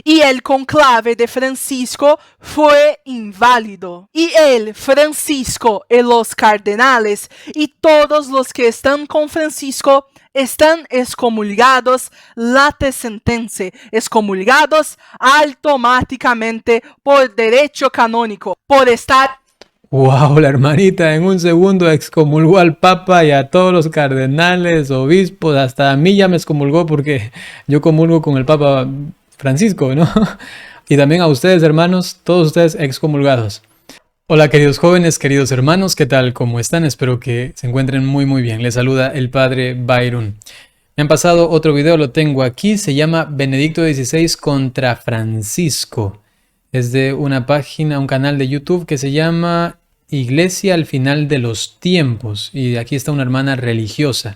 y el conclave de Francisco fue inválido. Y él, Francisco, y los cardenales y todos los que están con Francisco están excomulgados late sentenze, excomulgados automáticamente por derecho canónico, por estar... Wow, la hermanita en un segundo excomulgó al Papa y a todos los cardenales, obispos, hasta a mí ya me excomulgó porque yo comulgo con el Papa Francisco, ¿no? Y también a ustedes, hermanos, todos ustedes excomulgados. Hola queridos jóvenes, queridos hermanos, ¿qué tal? ¿Cómo están? Espero que se encuentren muy bien. Les saluda el Padre Byron. Me han pasado otro video, lo tengo aquí, se llama Benedicto XVI contra Francisco. Es de una página, un canal de YouTube que se llama Iglesia al final de los tiempos. Y aquí está una hermana religiosa.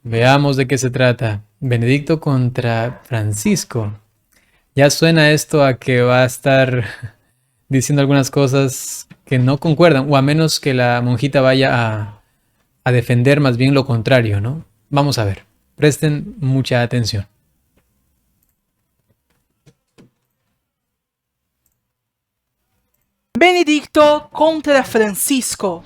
Veamos de qué se trata. Benedicto contra Francisco. Ya suena esto a que va a estar diciendo algunas cosas que no concuerdan, o a menos que la monjita vaya a defender más bien lo contrario, ¿no? Vamos a ver. Presten mucha atención. Benedicto contra Francisco.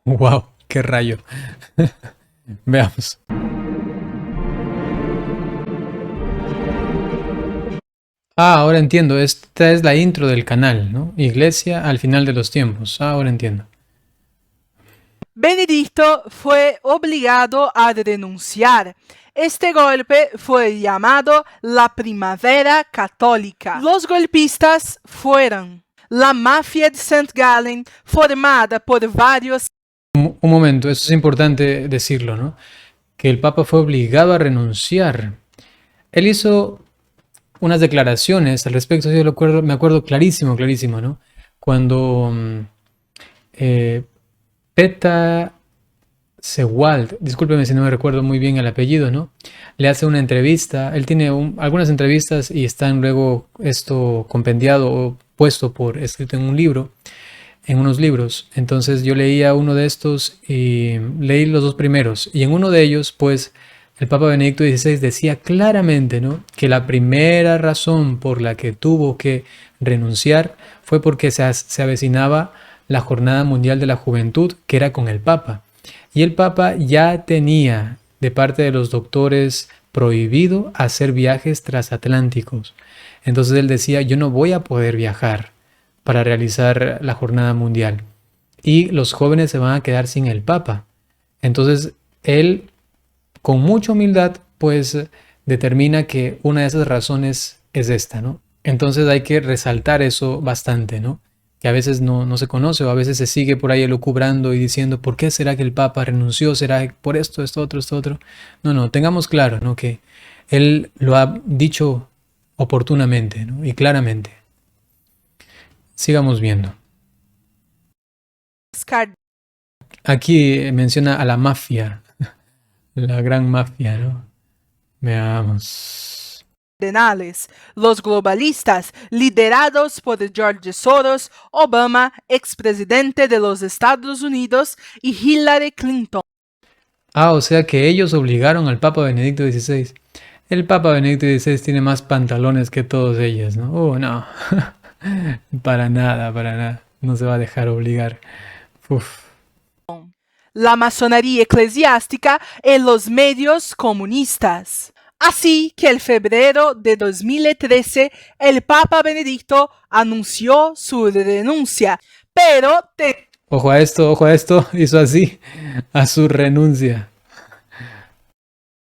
Wow, qué rayo. Veamos. Ahora entiendo. Esta es la intro del canal, ¿no? Iglesia al final de los tiempos. Ahora entiendo. Benedicto fue obligado a renunciar. Este golpe fue llamado la Primavera Católica. Los golpistas fueron la mafia de St. Gallen, formada por varios... Un momento, eso es importante decirlo, ¿no? Que el Papa fue obligado a renunciar. Él hizo unas declaraciones al respecto, yo me acuerdo clarísimo, ¿no? Cuando Peta Sewald, discúlpeme si no me recuerdo muy bien el apellido, ¿no? Le hace una entrevista, él tiene algunas entrevistas y están luego esto compendiado o puesto escrito en un libro, en unos libros. Entonces yo leía uno de estos y leí los dos primeros, y en uno de ellos, pues, el Papa Benedicto XVI decía claramente, ¿no?, que la primera razón por la que tuvo que renunciar fue porque se avecinaba la Jornada Mundial de la Juventud, que era con el Papa. Y el Papa ya tenía, de parte de los doctores, prohibido hacer viajes transatlánticos. Entonces él decía, yo no voy a poder viajar para realizar la Jornada Mundial. Y los jóvenes se van a quedar sin el Papa. Entonces él, con mucha humildad, pues determina que una de esas razones es esta, ¿no? Entonces hay que resaltar eso bastante, ¿no? Que a veces no se conoce, o a veces se sigue por ahí elucubrando y diciendo, ¿por qué será que el Papa renunció? ¿Será por esto, esto otro? No, tengamos claro, ¿no?, que él lo ha dicho oportunamente, ¿no?, y claramente. Sigamos viendo. Aquí menciona a la mafia, la gran mafia, ¿no? Veamos. Los globalistas, liderados por George Soros, Obama, expresidente de los Estados Unidos, y Hillary Clinton. O sea que ellos obligaron al Papa Benedicto XVI. El Papa Benedicto XVI tiene más pantalones que todos ellos, ¿no? No. Para nada. No se va a dejar obligar. Uf. La masonería eclesiástica y los medios comunistas. Así que en febrero de 2013 el Papa Benedicto anunció su renuncia, pero ojo a esto, hizo así, a su renuncia.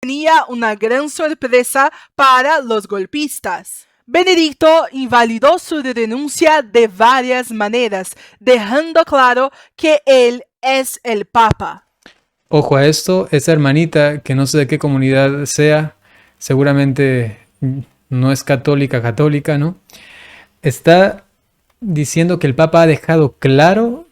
Tenía una gran sorpresa para los golpistas. Benedicto invalidó su renuncia de varias maneras, dejando claro que él es el Papa. Ojo a esto, esa hermanita, que no sé de qué comunidad sea, seguramente no es católica, ¿no? Está diciendo que el Papa ha dejado claro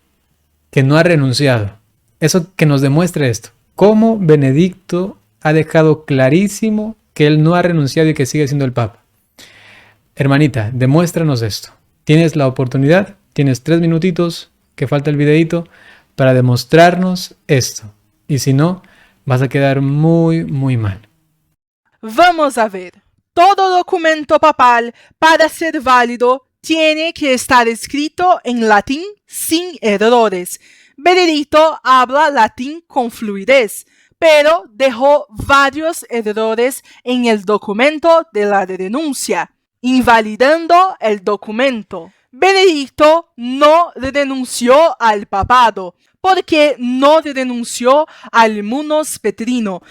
que no ha renunciado. Eso que nos demuestra esto. Cómo Benedicto ha dejado clarísimo que él no ha renunciado y que sigue siendo el Papa. Hermanita, demuéstranos esto. Tienes la oportunidad, tienes 3 minutitos, que falta el videito, para demostrarnos esto. Y si no, vas a quedar muy mal. Vamos a ver. Todo documento papal, para ser válido, tiene que estar escrito en latín sin errores. Benedicto habla latín con fluidez, pero dejó varios errores en el documento de la renuncia, invalidando el documento. Benedicto no renunció al papado, porque no renunció al munus petrino.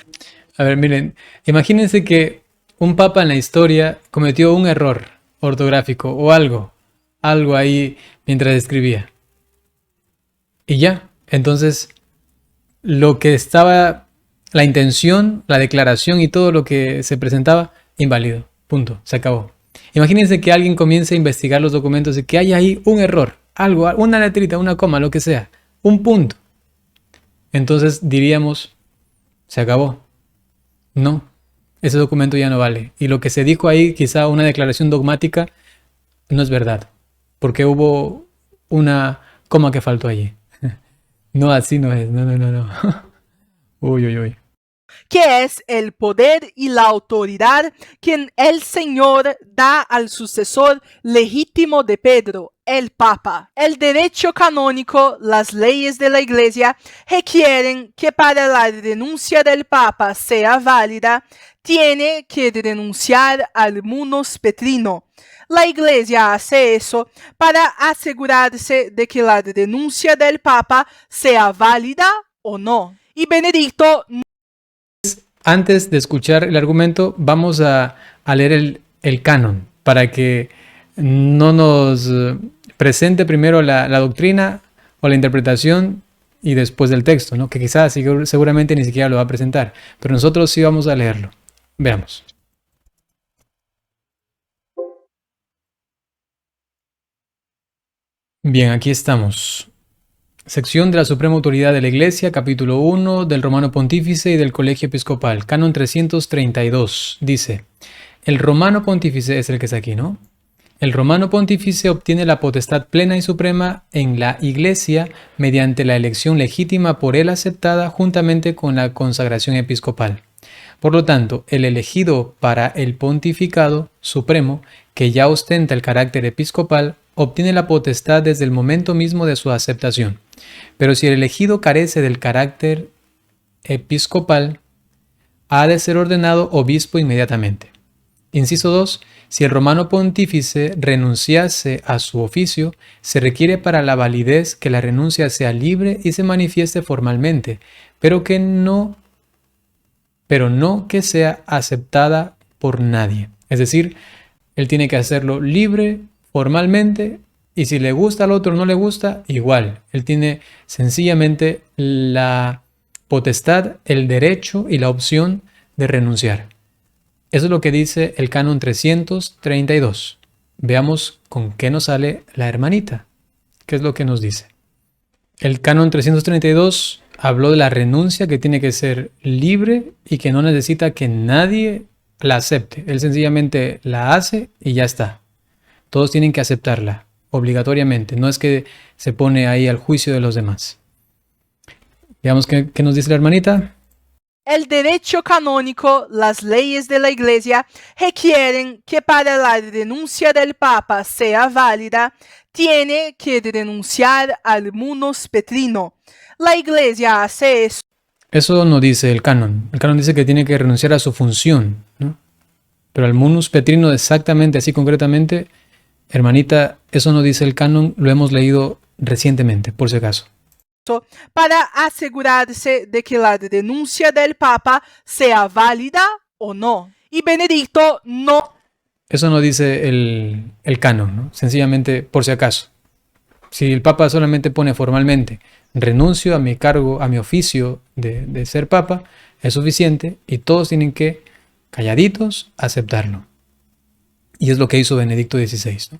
A ver, miren, imagínense que un papa en la historia cometió un error ortográfico o algo ahí mientras escribía. Y ya, entonces lo que estaba, la intención, la declaración y todo lo que se presentaba, inválido. Punto, se acabó. Imagínense que alguien comience a investigar los documentos y que hay ahí un error, algo, una letrita, una coma, lo que sea, un punto. Entonces diríamos, se acabó. No, ese documento ya no vale. Y lo que se dijo ahí, quizá una declaración dogmática, no es verdad, porque hubo una coma que faltó allí. No, así no es. No. Uy. Que es el poder y la autoridad que el Señor da al sucesor legítimo de Pedro, el Papa. El derecho canónico, las leyes de la Iglesia, requieren que para la renuncia del Papa sea válida, tiene que renunciar al munus petrino. La Iglesia hace eso para asegurarse de que la renuncia del Papa sea válida o no. Y Benedicto Antes de escuchar el argumento, vamos a leer el canon para que no nos presente primero la doctrina o la interpretación y después del texto, ¿no? Que quizás seguramente ni siquiera lo va a presentar, pero nosotros sí vamos a leerlo. Veamos. Bien, aquí estamos. Sección de la Suprema Autoridad de la Iglesia, capítulo 1 del Romano Pontífice y del Colegio Episcopal, canon 332. Dice, el Romano Pontífice es el que está aquí, ¿no? El Romano Pontífice obtiene la potestad plena y suprema en la Iglesia mediante la elección legítima por él aceptada juntamente con la consagración episcopal. Por lo tanto, el elegido para el pontificado supremo, que ya ostenta el carácter episcopal, obtiene la potestad desde el momento mismo de su aceptación. Pero si el elegido carece del carácter episcopal, ha de ser ordenado obispo inmediatamente. Inciso 2. Si el romano pontífice renunciase a su oficio, se requiere para la validez que la renuncia sea libre y se manifieste formalmente, pero no que sea aceptada por nadie. Es decir, él tiene que hacerlo libre, formalmente, y si le gusta al otro o no le gusta, igual. Él tiene sencillamente la potestad, el derecho y la opción de renunciar. Eso es lo que dice el canon 332. Veamos con qué nos sale la hermanita. ¿Qué es lo que nos dice? El canon 332 habló de la renuncia que tiene que ser libre y que no necesita que nadie la acepte. Él sencillamente la hace y ya está. Todos tienen que aceptarla, obligatoriamente. No es que se pone ahí al juicio de los demás. Veamos qué nos dice la hermanita. El derecho canónico, las leyes de la Iglesia, requieren que para la renuncia del Papa sea válida, tiene que renunciar al munus petrino. La Iglesia hace eso. Eso no dice el canon. El canon dice que tiene que renunciar a su función, ¿no? Pero al munus petrino exactamente, así concretamente, hermanita, eso no dice el canon, lo hemos leído recientemente, por si acaso. Para asegurarse de que la renuncia del Papa sea válida o no. Y Benedicto no. Eso no dice el canon, ¿no? Sencillamente por si acaso. Si el Papa solamente pone formalmente, renuncio a mi cargo, a mi oficio de ser Papa, es suficiente y todos tienen que, calladitos, aceptarlo. Y es lo que hizo Benedicto XVI, ¿no?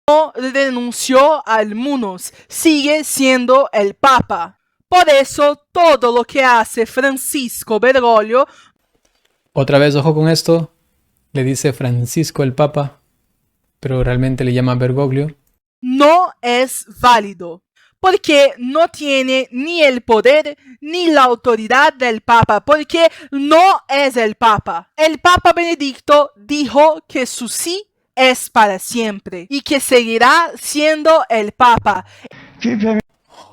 No renunció al munus, sigue siendo el Papa. Por eso todo lo que hace Francisco Bergoglio, otra vez ojo con esto, le dice Francisco el Papa, pero realmente le llama Bergoglio, no es válido. porque no tiene ni el poder ni la autoridad del Papa, porque no es el Papa. El Papa Benedicto dijo que su sí es para siempre y que seguirá siendo el Papa.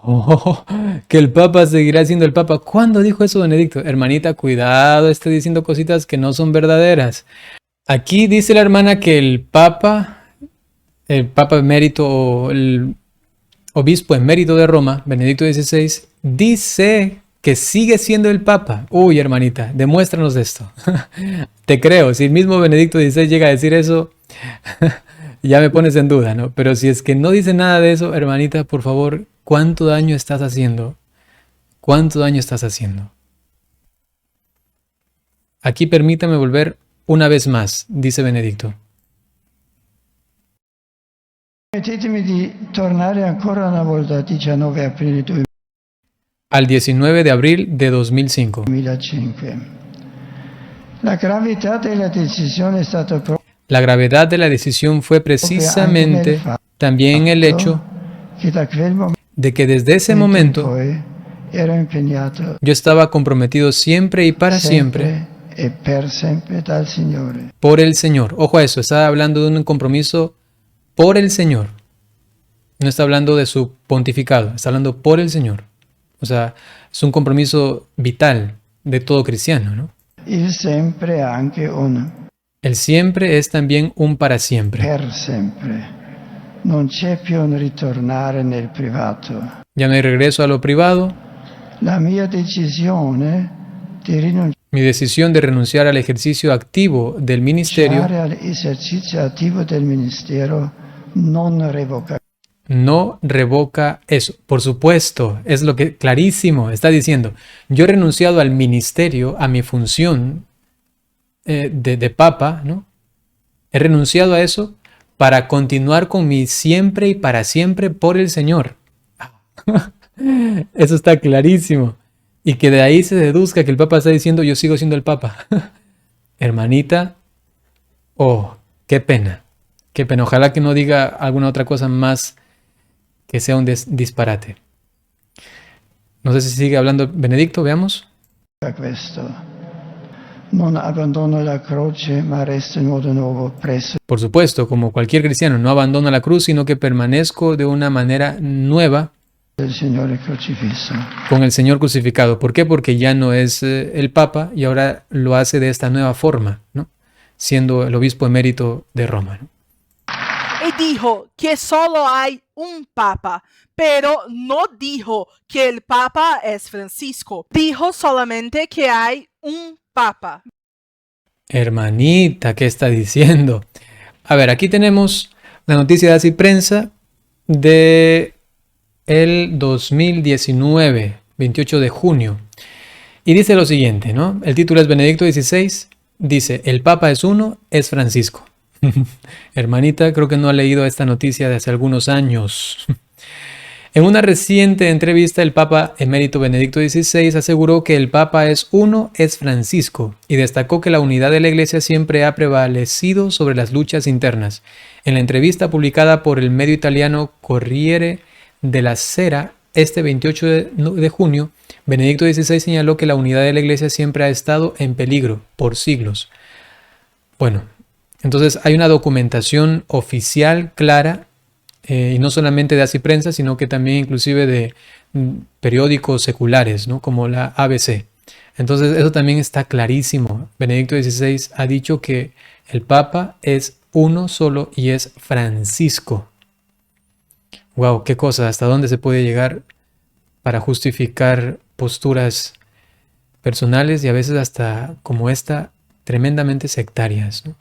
Oh, que el Papa seguirá siendo el Papa. ¿Cuándo dijo eso Benedicto? Hermanita, cuidado, esté diciendo cositas que no son verdaderas. Aquí dice la hermana que el Papa emérito o el obispo emérito de Roma, Benedicto XVI, dice que sigue siendo el Papa. Uy, hermanita, demuéstranos esto. Te creo, si el mismo Benedicto XVI llega a decir eso, ya me pones en duda, ¿no? Pero si es que no dice nada de eso, hermanita, por favor, ¿cuánto daño estás haciendo? ¿Cuánto daño estás haciendo? Aquí permítame volver una vez más, dice Benedicto. Permettetemi di tornare ancora una volta al 19 aprile Al 19 de abril de 2005. 2005. La gravità della decisione è stata La gravedad de la decisión fue precisamente también el hecho che da quel momento de que desde ese momento ero impegnato yo estaba comprometido siempre y para siempre e per sempre dal Signore. por el Señor. Ojo a eso, está hablando de un compromiso por el Señor. No está hablando de su pontificado, está hablando por el Señor. O sea, es un compromiso vital de todo cristiano, ¿no? Il sempre è anche un El siempre es también un para siempre. per sempre. Non c'è più un ritornare nel privato. Ya no hay regreso a lo privado. La mia decisione di rinunciare Mi decisión de renunciar al ejercicio activo del ministerio all'esercizio attivo del ministero non revoca. no revoca eso. Por supuesto, es lo que clarísimo está diciendo. Yo he renunciado al ministerio, a mi función de papa, ¿no? He renunciado a eso para continuar con mi siempre y para siempre por el Señor. Eso está clarísimo. Y que de ahí se deduzca que el Papa está diciendo yo sigo siendo el Papa. Hermanita, oh, qué pena. Qué pena. Ojalá que no diga alguna otra cosa más que sea un disparate. No sé si sigue hablando Benedicto, veamos. Questo. Non abbandono la croce, ma resto in modo nuovo presso Por supuesto, como cualquier cristiano, no abandona la cruz, sino que permanezco de una manera nueva il Signore crocifisso. con el Señor crucificado. ¿Por qué? Porque ya no es el Papa y ahora lo hace de esta nueva forma, ¿no? Siendo el obispo emérito de Roma, ¿no? Y dijo que solo hay un Papa, pero no dijo que el Papa es Francisco. Dijo solamente que hay un Papa. Hermanita, ¿qué está diciendo? A ver, aquí tenemos la noticia de Así Prensa de el 2019, 28 de junio. Y dice lo siguiente, ¿no? El título es Benedicto XVI, dice, el Papa es uno, es Francisco. Hermanita, creo que no ha leído esta noticia de hace algunos años. En una reciente entrevista, el Papa emérito Benedicto XVI aseguró que el Papa es uno, es Francisco, y destacó que la unidad de la Iglesia siempre ha prevalecido sobre las luchas internas. En la entrevista publicada por el medio italiano Corriere della Sera, este 28 de junio, Benedicto XVI señaló que la unidad de la Iglesia siempre ha estado en peligro por siglos. Bueno, entonces hay una documentación oficial clara, y no solamente de Así Prensa, sino que también inclusive de periódicos seculares, ¿no? Como la ABC. Entonces eso también está clarísimo. Benedicto XVI ha dicho que el Papa es uno solo y es Francisco. Wow, qué cosa, hasta dónde se puede llegar para justificar posturas personales y a veces hasta como esta tremendamente sectarias, ¿no?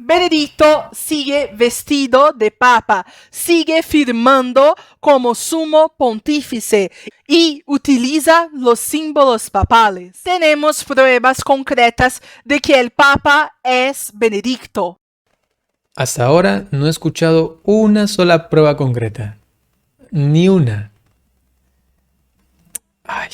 Benedicto sigue vestido de papa, sigue firmando como sumo pontífice y utiliza los símbolos papales. Tenemos pruebas concretas de que el papa es Benedicto. Hasta ahora no he escuchado una sola prueba concreta. Ni una. Ay.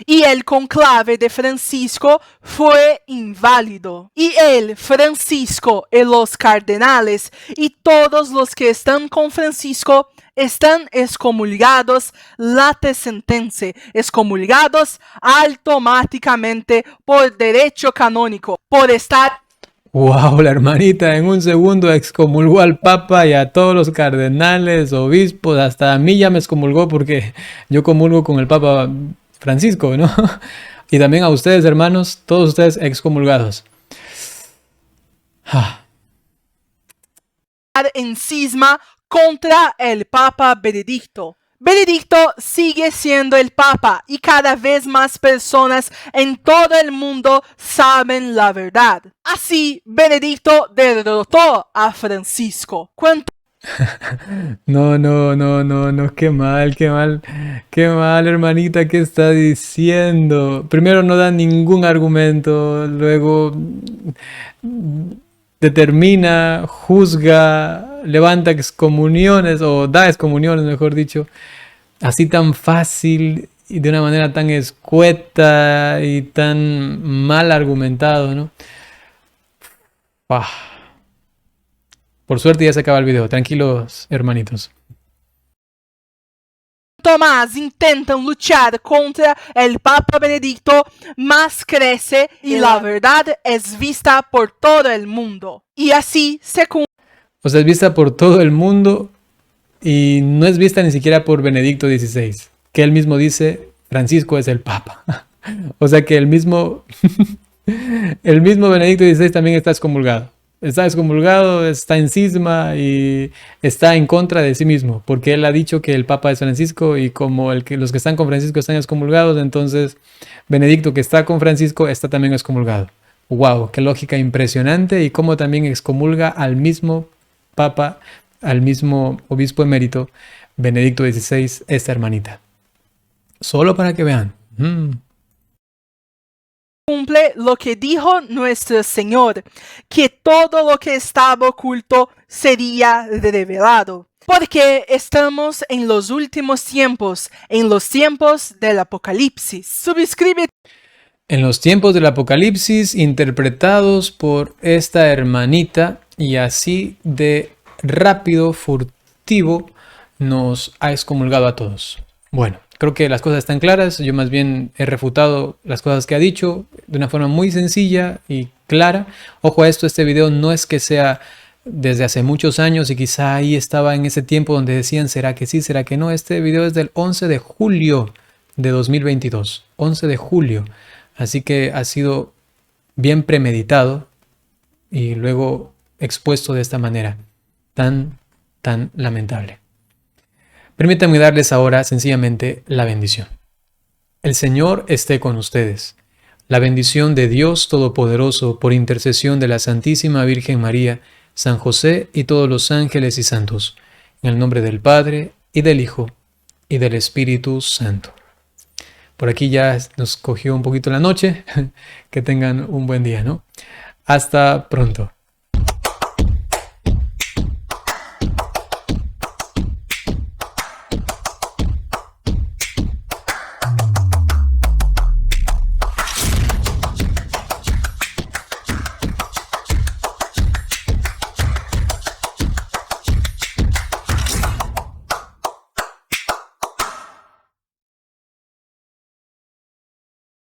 y el conclave de Francisco fue inválido. Y él, Francisco, y los cardenales y todos los que están con Francisco están excomulgados late sentenze, excomulgados automáticamente por derecho canónico, por estar. Wow, la hermanita en un segundo excomulgó al Papa y a todos los cardenales, obispos, hasta a mí ya me excomulgó porque yo comulgo con el Papa Francisco, ¿no? Y también a ustedes, hermanos, todos ustedes excomulgados. En cisma contra el Papa Benedicto. Benedicto sigue siendo el Papa y cada vez más personas en todo el mundo saben la verdad. Así, Benedicto derrotó a Francisco. No, qué mal, hermanita, ¿qué está diciendo? Primero no da ningún argumento, luego determina, juzga, levanta excomuniones o da excomuniones, mejor dicho, así tan fácil y de una manera tan escueta y tan mal argumentado, ¿no? Por suerte ya se acaba el video, tranquilos hermanitos. Cuanto más intentan luchar contra el Papa Benedicto, más crece y la verdad es vista por todo el mundo. Y así se cumple. O sea, es vista por todo el mundo y no es vista ni siquiera por Benedicto XVI, que él mismo dice, Francisco es el Papa. O sea que el mismo Benedicto XVI también está excomulgado. Está excomulgado, está en cisma y está en contra de sí mismo, porque él ha dicho que el Papa es Francisco y como los que están con Francisco están excomulgados, entonces Benedicto que está con Francisco está también excomulgado. ¡Wow! ¡Qué lógica impresionante! Y cómo también excomulga al mismo Papa, al mismo obispo emérito, Benedicto XVI, esta hermanita. Solo para que vean. Cumple lo que dijo nuestro Señor, que todo lo que estaba oculto sería revelado. Porque estamos en los últimos tiempos, en los tiempos del Apocalipsis. Suscríbete. En los tiempos del Apocalipsis, interpretados por esta hermanita, y así de rápido, furtivo, nos ha excomulgado a todos. Bueno, creo que las cosas están claras. Yo más bien he refutado las cosas que ha dicho de una forma muy sencilla y clara. Ojo a esto, este video no es que sea desde hace muchos años y quizá ahí estaba en ese tiempo donde decían ¿será que sí, será que no? Este video es del 11 de julio de 2022. 11 de julio. Así que ha sido bien premeditado y luego expuesto de esta manera tan lamentable. Permítanme darles ahora sencillamente la bendición. El Señor esté con ustedes. La bendición de Dios Todopoderoso por intercesión de la Santísima Virgen María, San José y todos los ángeles y santos. En el nombre del Padre, y del Hijo, y del Espíritu Santo. Por aquí ya nos cogió un poquito la noche. Que tengan un buen día, ¿no? Hasta pronto.